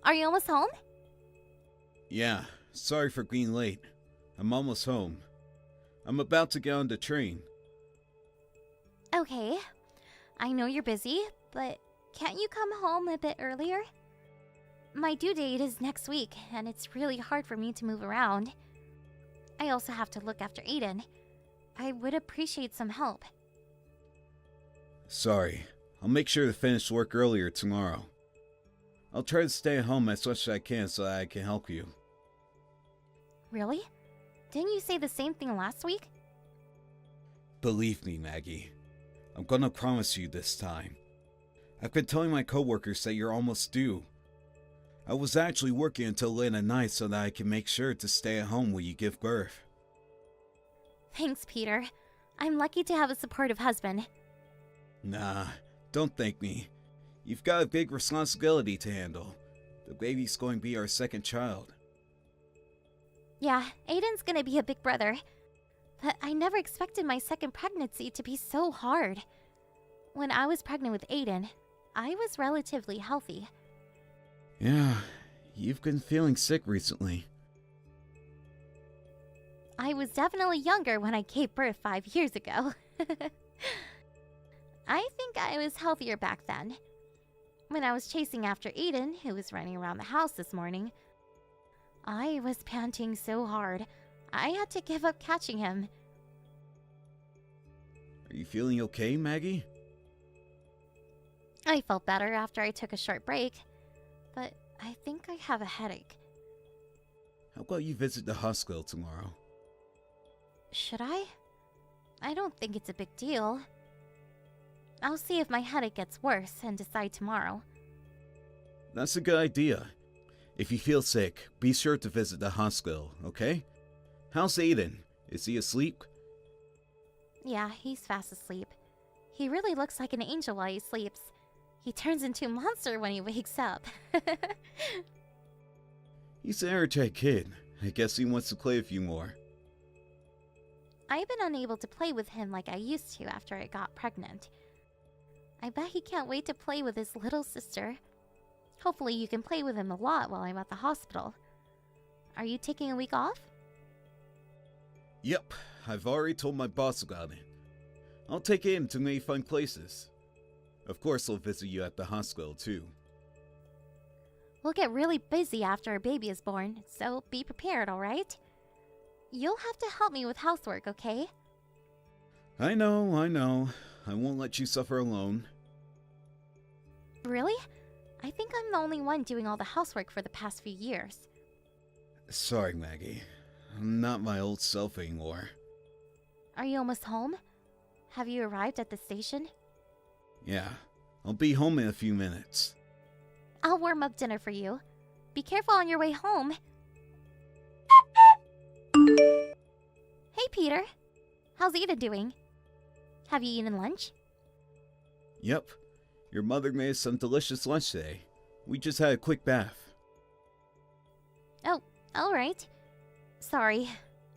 Are you almost home? Yeah, sorry for being late. I'm almost home. I'm about to get on the train. Okay. I know you're busy, but can't you come home a bit earlier? My due date is next week, and it's really hard for me to move around. I also have to look after Aiden. I would appreciate some help. Sorry, I'll make sure to finish work earlier tomorrow. I'll try to stay at home as much as I can so that I can help you. Really? Didn't you say the same thing last week? Believe me, Maggie. I'm gonna promise you this time. I've been telling my coworkers that you're almost due. I was actually working until late at night so that I can make sure to stay at home when you give birth. Thanks, Peter. I'm lucky to have a supportive husband. Nah, don't thank me. You've got a big responsibility to handle. The baby's going to be our second child. Yeah, Aiden's gonna be a big brother. But I never expected my second pregnancy to be so hard. When I was pregnant with Aiden, I was relatively healthy. Yeah, you've been feeling sick recently. I was definitely younger when I gave birth 5 years ago. I think I was healthier back then. When I was chasing after Aiden, who was running around the house this morning, I was panting so hard, I had to give up catching him. Are you feeling okay, Maggie? I felt better after I took a short break, but I think I have a headache. How about you visit the hospital tomorrow? Should I? I don't think it's a big deal. I'll see if my headache gets worse and decide tomorrow. That's a good idea. If you feel sick, be sure to visit the hospital, okay? How's Aiden? Is he asleep? Yeah, he's fast asleep. He really looks like an angel while he sleeps. He turns into a monster when he wakes up. He's an energetic kid. I guess he wants to play with you more. I've been unable to play with him like I used to after I got pregnant. I bet he can't wait to play with his little sister. Hopefully you can play with him a lot while I'm at the hospital. Are you taking a week off? Yep, I've already told my boss about it. I'll take him to many fun places. Of course I'll visit you at the hospital too. We'll get really busy after our baby is born, so be prepared, alright? You'll have to help me with housework, okay? I know. I won't let you suffer alone. Really? I think I'm the only one doing all the housework for the past few years. Sorry, Maggie. I'm not my old self anymore. Are you almost home? Have you arrived at the station? Yeah, I'll be home in a few minutes. I'll warm up dinner for you. Be careful on your way home. Hey, Peter. How's Ida doing? Have you eaten lunch? Yep, your mother made us some delicious lunch today. We just had a quick bath. Oh, alright. Sorry,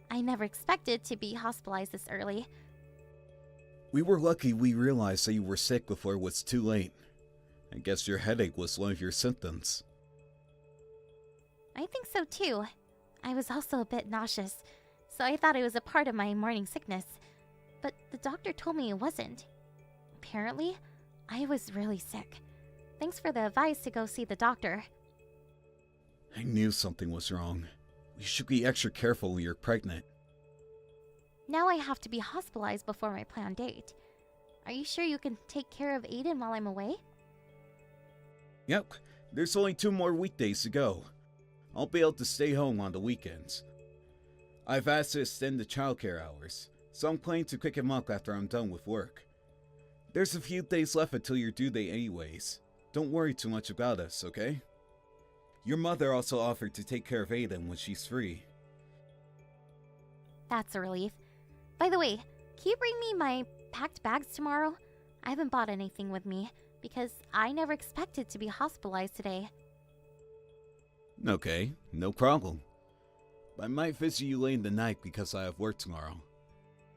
I never expected to be hospitalized this early. We were lucky we realized that you were sick before it was too late. I guess your headache was one of your symptoms. I think so too. I was also a bit nauseous, so I thought it was a part of my morning sickness. But the doctor told me it wasn't. Apparently, I was really sick. Thanks for the advice to go see the doctor. I knew something was wrong. You should be extra careful when you're pregnant. Now I have to be hospitalized before my planned date. Are you sure you can take care of Aiden while I'm away? Yep, there's only 2 more weekdays to go. I'll be able to stay home on the weekends. I've asked to extend the childcare hours, so I'm planning to pick him up after I'm done with work. There's a few days left until your due date anyways. Don't worry too much about us, okay? Your mother also offered to take care of Aiden when she's free. That's a relief. By the way, can you bring me my packed bags tomorrow? I haven't bought anything with me, because I never expected to be hospitalized today. Okay, no problem. I might visit you late in the night because I have work tomorrow.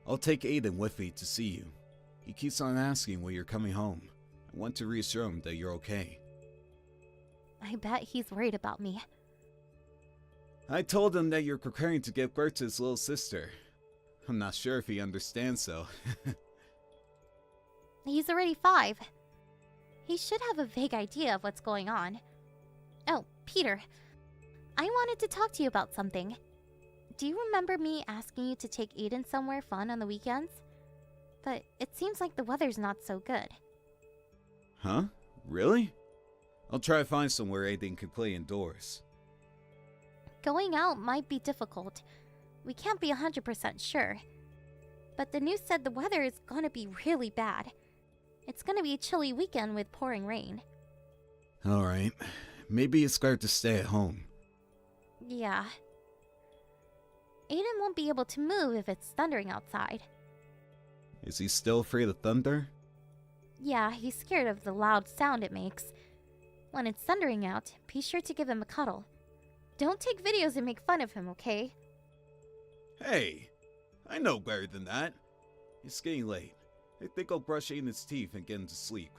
I'll take Aiden with me to see you. He keeps on asking when you're coming home. I want to reassure him that you're okay. I bet he's worried about me. I told him that you're preparing to give birth to his little sister. I'm not sure if he understands though. He's already 5. He should have a vague idea of what's going on. Oh, Peter. I wanted to talk to you about something. Do you remember me asking you to take Aiden somewhere fun on the weekends? But it seems like the weather's not so good. Huh? Really? I'll try to find somewhere Aiden can play indoors. Going out might be difficult. We can't be 100% sure. But the news said the weather is gonna be really bad. It's gonna be a chilly weekend with pouring rain. Alright. Maybe it's better to stay at home. Yeah. Aiden won't be able to move if it's thundering outside. Is he still afraid of thunder? Yeah, he's scared of the loud sound it makes. When it's thundering out, be sure to give him a cuddle. Don't take videos and make fun of him, okay? Hey! I know better than that. It's getting late. I think I'll brush Aiden's teeth and get him to sleep.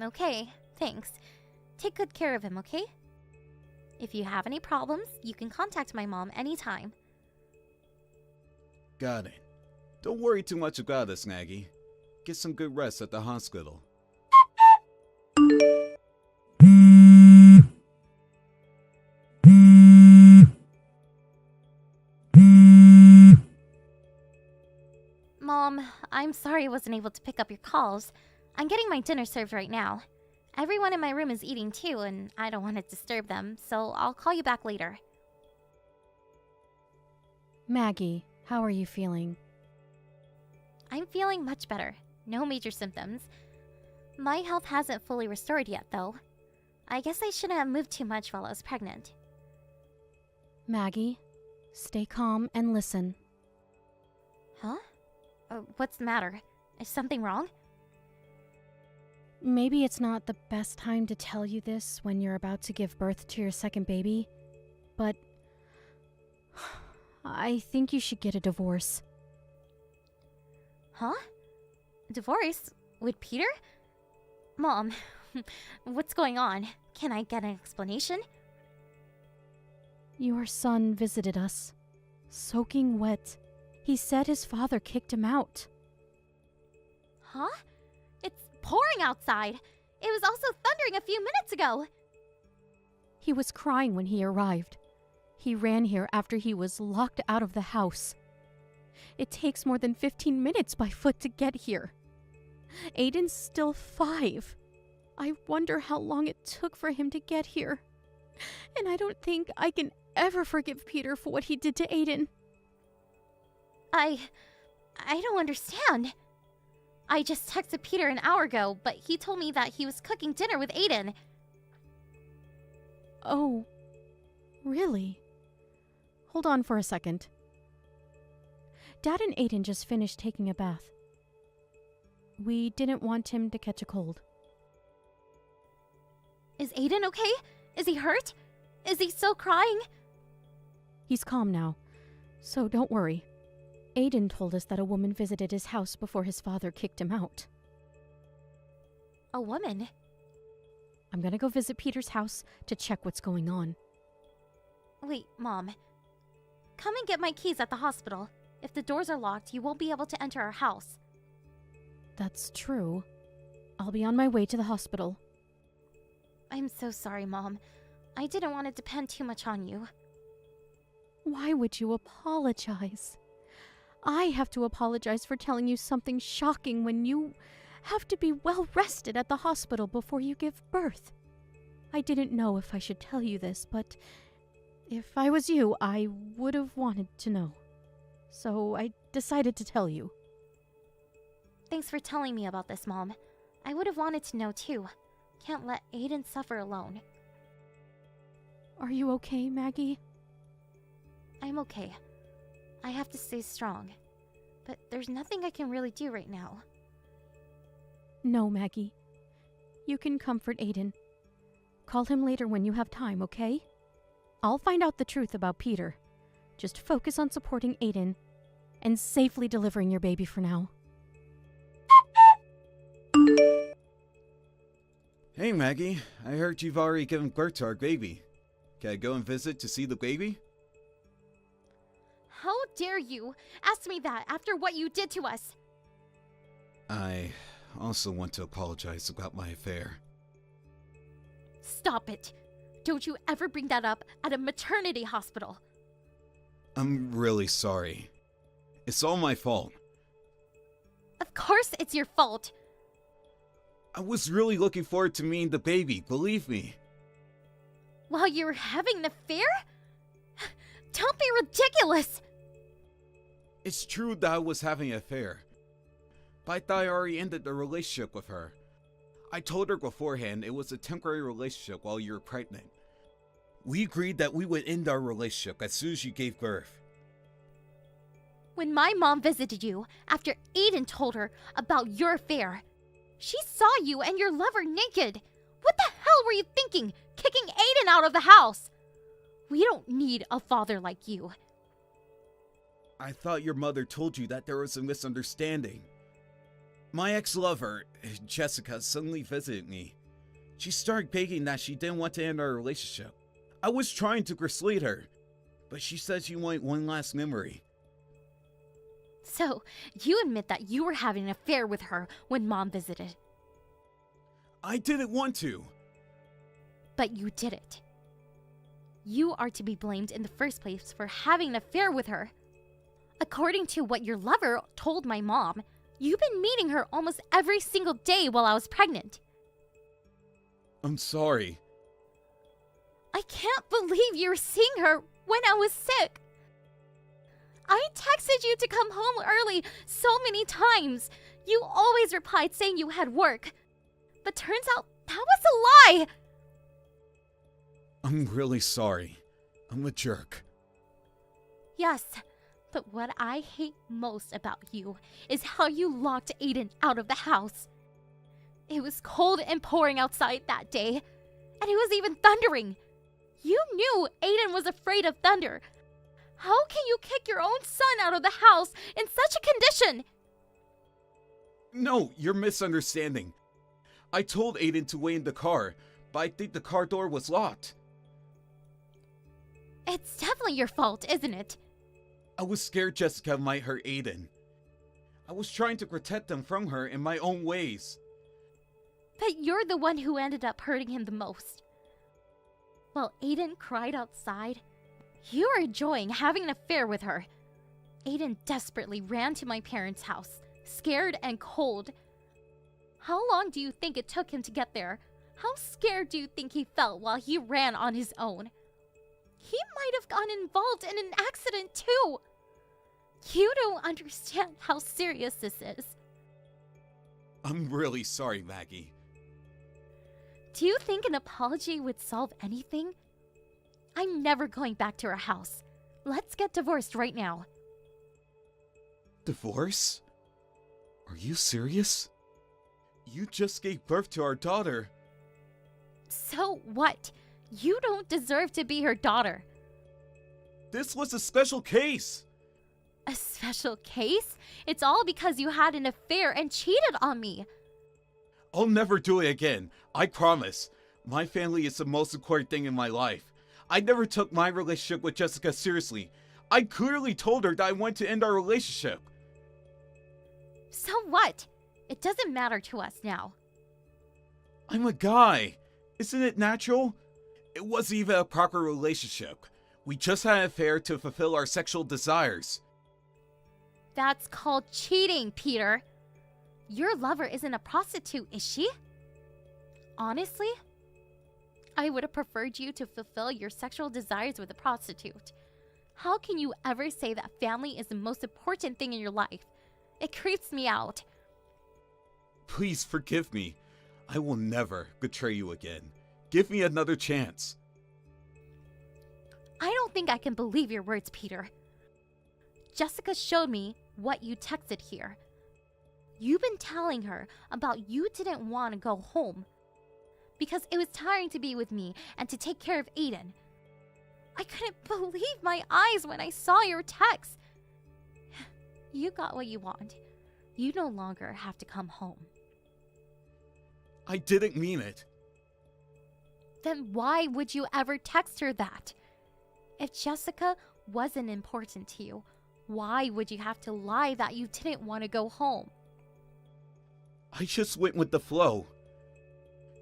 Okay, thanks. Take good care of him, okay? If you have any problems, you can contact my mom anytime. Got it. Don't worry too much about us, Nagi. Get some good rest at the hospital. Mom, I'm sorry I wasn't able to pick up your calls. I'm getting my dinner served right now. Everyone in my room is eating too, and I don't want to disturb them, so I'll call you back later. Maggie, how are you feeling? I'm feeling much better. No major symptoms. My health hasn't fully restored yet, though. I guess I shouldn't have moved too much while I was pregnant. Maggie, stay calm and listen. Huh? What's the matter? Is something wrong? Maybe it's not the best time to tell you this when you're about to give birth to your second baby, but I think you should get a divorce. Huh? Divorce? With Peter? Mom, what's going on? Can I get an explanation? Your son visited us, soaking wet. He said his father kicked him out. Huh? It's pouring outside. It was also thundering a few minutes ago. He was crying when he arrived. He ran here after he was locked out of the house. It takes more than 15 minutes by foot to get here. Aiden's still 5. I wonder how long it took for him to get here. And I don't think I can ever forgive Peter for what he did to Aiden. I don't understand. I just texted Peter an hour ago, but he told me that he was cooking dinner with Aiden. Oh, really? Hold on for a second. Dad and Aiden just finished taking a bath. We didn't want him to catch a cold. Is Aiden okay? Is he hurt? Is he still crying? He's calm now, so don't worry. Aiden told us that a woman visited his house before his father kicked him out. A woman? I'm gonna go visit Peter's house to check what's going on. Wait, Mom. Come and get my keys at the hospital. If the doors are locked, you won't be able to enter our house. That's true. I'll be on my way to the hospital. I'm so sorry, Mom. I didn't want to depend too much on you. Why would you apologize? I have to apologize for telling you something shocking when you have to be well rested at the hospital before you give birth. I didn't know if I should tell you this, but if I was you, I would have wanted to know. So I decided to tell you. Thanks for telling me about this, Mom. I would have wanted to know too. Can't let Aiden suffer alone. Are you okay, Maggie? I'm okay. I have to stay strong. But there's nothing I can really do right now. No, Maggie. You can comfort Aiden. Call him later when you have time, okay? I'll find out the truth about Peter. Just focus on supporting Aiden and safely delivering your baby for now. Hey Maggie, I heard you've already given birth to our baby. Can I go and visit to see the baby? How dare you ask me that after what you did to us? I also want to apologize about my affair. Stop it. Don't you ever bring that up at a maternity hospital. I'm really sorry. It's all my fault. Of course it's your fault. I was really looking forward to meeting the baby, believe me. While you were having an affair? Don't be ridiculous. It's true that I was having an affair, but I thought I already ended the relationship with her. I told her beforehand it was a temporary relationship while you were pregnant. We agreed that we would end our relationship as soon as you gave birth. When my mom visited you after Aiden told her about your affair, she saw you and your lover naked. What the hell were you thinking, kicking Aiden out of the house? We don't need a father like you. I thought your mother told you that there was a misunderstanding. My ex-lover, Jessica, suddenly visited me. She started begging that she didn't want to end our relationship. I was trying to persuade her, but she said she wanted one last memory. So, you admit that you were having an affair with her when Mom visited. I didn't want to. But you did it. You are to be blamed in the first place for having an affair with her. According to what your lover told my mom, you've been meeting her almost every single day while I was pregnant. I'm sorry. I can't believe you were seeing her when I was sick. I texted you to come home early so many times. You always replied saying you had work. But turns out that was a lie. I'm really sorry. I'm a jerk. Yes, but what I hate most about you is how you locked Aiden out of the house. It was cold and pouring outside that day, and it was even thundering. You knew Aiden was afraid of thunder. How can you kick your own son out of the house in such a condition? No, you're misunderstanding. I told Aiden to wait in the car, but I think the car door was locked. It's definitely your fault, isn't it? I was scared Jessica might hurt Aiden. I was trying to protect him from her in my own ways. But you're the one who ended up hurting him the most. While Aiden cried outside, you were enjoying having an affair with her. Aiden desperately ran to my parents' house, scared and cold. How long do you think it took him to get there? How scared do you think he felt while he ran on his own? He might have gotten involved in an accident too. You don't understand how serious this is. I'm really sorry, Maggie. Do you think an apology would solve anything? I'm never going back to our house. Let's get divorced right now. Divorce? Are you serious? You just gave birth to our daughter. So what? You don't deserve to be her daughter. This was a special case. A special case? It's all because you had an affair and cheated on me. I'll never do it again. I promise. My family is the most important thing in my life. I never took my relationship with Jessica seriously. I clearly told her that I wanted to end our relationship. So what? It doesn't matter to us now. I'm a guy. Isn't it natural? It wasn't even a proper relationship. We just had an affair to fulfill our sexual desires. That's called cheating, Peter. Your lover isn't a prostitute, is she? Honestly, I would have preferred you to fulfill your sexual desires with a prostitute. How can you ever say that family is the most important thing in your life? It creeps me out. Please forgive me. I will never betray you again. Give me another chance. I don't think I can believe your words, Peter. Jessica showed me what you texted here. You've been telling her about you didn't want to go home because it was tiring to be with me and to take care of Aiden. I couldn't believe my eyes when I saw your text. You got what you want. You no longer have to come home. I didn't mean it. Then why would you ever text her that? If Jessica wasn't important to you, why would you have to lie that you didn't want to go home? I just went with the flow.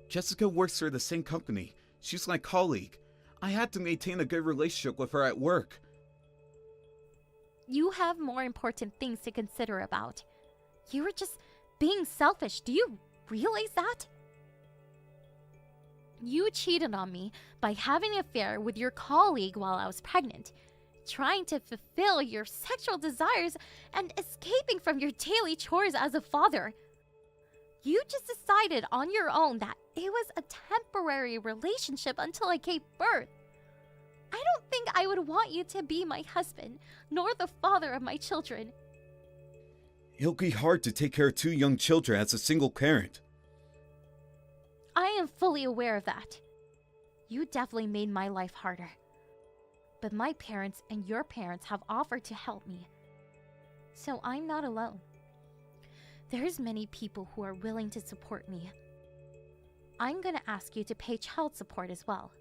Jessica works for the same company. She's my colleague. I had to maintain a good relationship with her at work. You have more important things to consider about. You were just being selfish. Do you realize that? You cheated on me by having an affair with your colleague while I was pregnant, trying to fulfill your sexual desires and escaping from your daily chores as a father. You just decided on your own that it was a temporary relationship until I gave birth. I don't think I would want you to be my husband, nor the father of my children. It'll be hard to take care of 2 young children as a single parent. I am fully aware of that. You definitely made my life harder. But my parents and your parents have offered to help me. So I'm not alone. There's many people who are willing to support me. I'm gonna ask you to pay child support as well.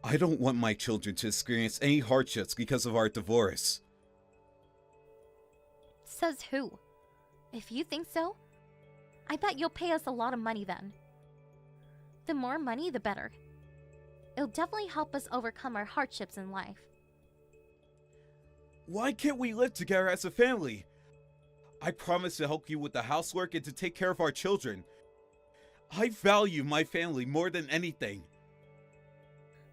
I don't want my children to experience any hardships because of our divorce. Says who? If you think so, I bet you'll pay us a lot of money then. The more money, the better. It'll definitely help us overcome our hardships in life. Why can't we live together as a family? I promise to help you with the housework and to take care of our children. I value my family more than anything.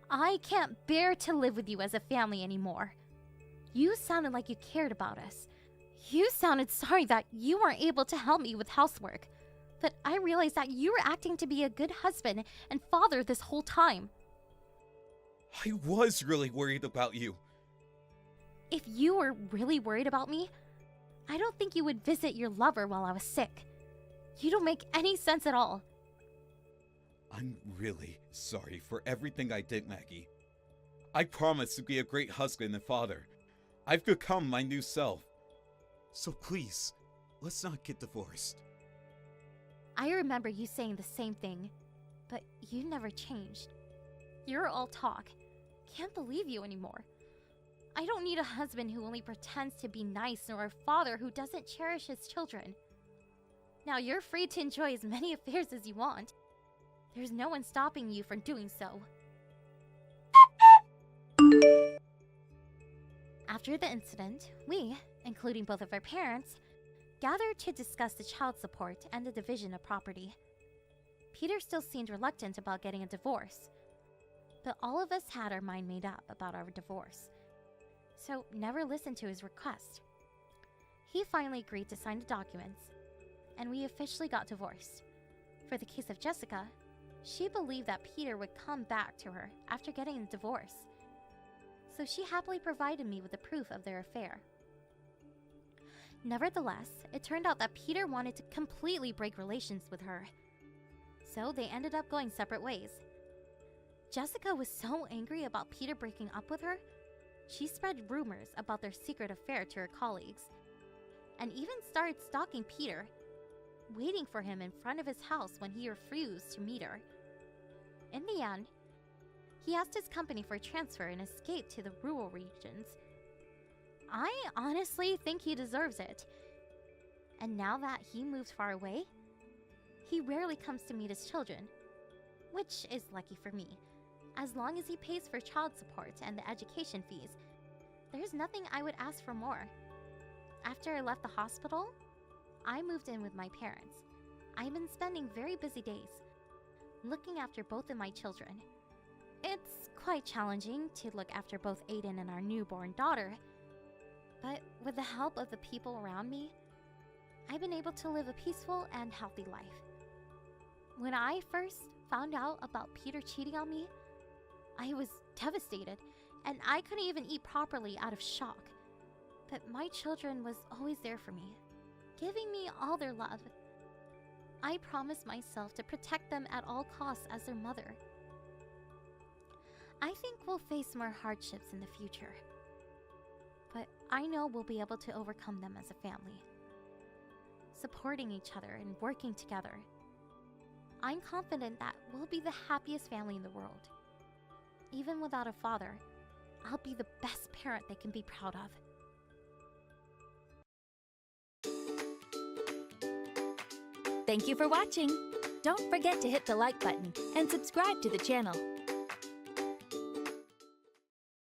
I can't bear to live with you as a family anymore. You sounded like you cared about us. You sounded sorry that you weren't able to help me with housework. But I realized that you were acting to be a good husband and father this whole time. I was really worried about you. If you were really worried about me, I don't think you would visit your lover while I was sick. You don't make any sense at all. I'm really sorry for everything I did, Maggie. I promise to be a great husband and father. I've become my new self. So please, let's not get divorced. I remember you saying the same thing, but you never changed. You're all talk. Can't believe you anymore. I don't need a husband who only pretends to be nice nor a father who doesn't cherish his children. Now you're free to enjoy as many affairs as you want. There's no one stopping you from doing so. After the incident, we, including both of our parents, gathered to discuss the child support and the division of property. Peter still seemed reluctant about getting a divorce, but all of us had our mind made up about our divorce, so never listened to his request. He finally agreed to sign the documents, and we officially got divorced. For the case of Jessica, she believed that Peter would come back to her after getting a divorce, so she happily provided me with the proof of their affair. Nevertheless, it turned out that Peter wanted to completely break relations with her, so they ended up going separate ways. Jessica was so angry about Peter breaking up with her, she spread rumors about their secret affair to her colleagues, and even started stalking Peter, waiting for him in front of his house when he refused to meet her. In the end, he asked his company for a transfer and escaped to the rural regions. I honestly think he deserves it. And now that he moved far away, he rarely comes to meet his children, which is lucky for me. As long as he pays for child support and the education fees, there's nothing I would ask for more. After I left the hospital, I moved in with my parents. I've been spending very busy days, looking after both of my children. It's quite challenging to look after both Aiden and our newborn daughter, but with the help of the people around me, I've been able to live a peaceful and healthy life. When I first found out about Peter cheating on me, I was devastated, and I couldn't even eat properly out of shock. But my children was always there for me, giving me all their love. I promised myself to protect them at all costs as their mother. I think we'll face more hardships in the future, but I know we'll be able to overcome them as a family, supporting each other and working together. I'm confident that we'll be the happiest family in the world. Even without a father, I'll be the best parent they can be proud of. Thank you for watching. Don't forget to hit the like button and subscribe to the channel.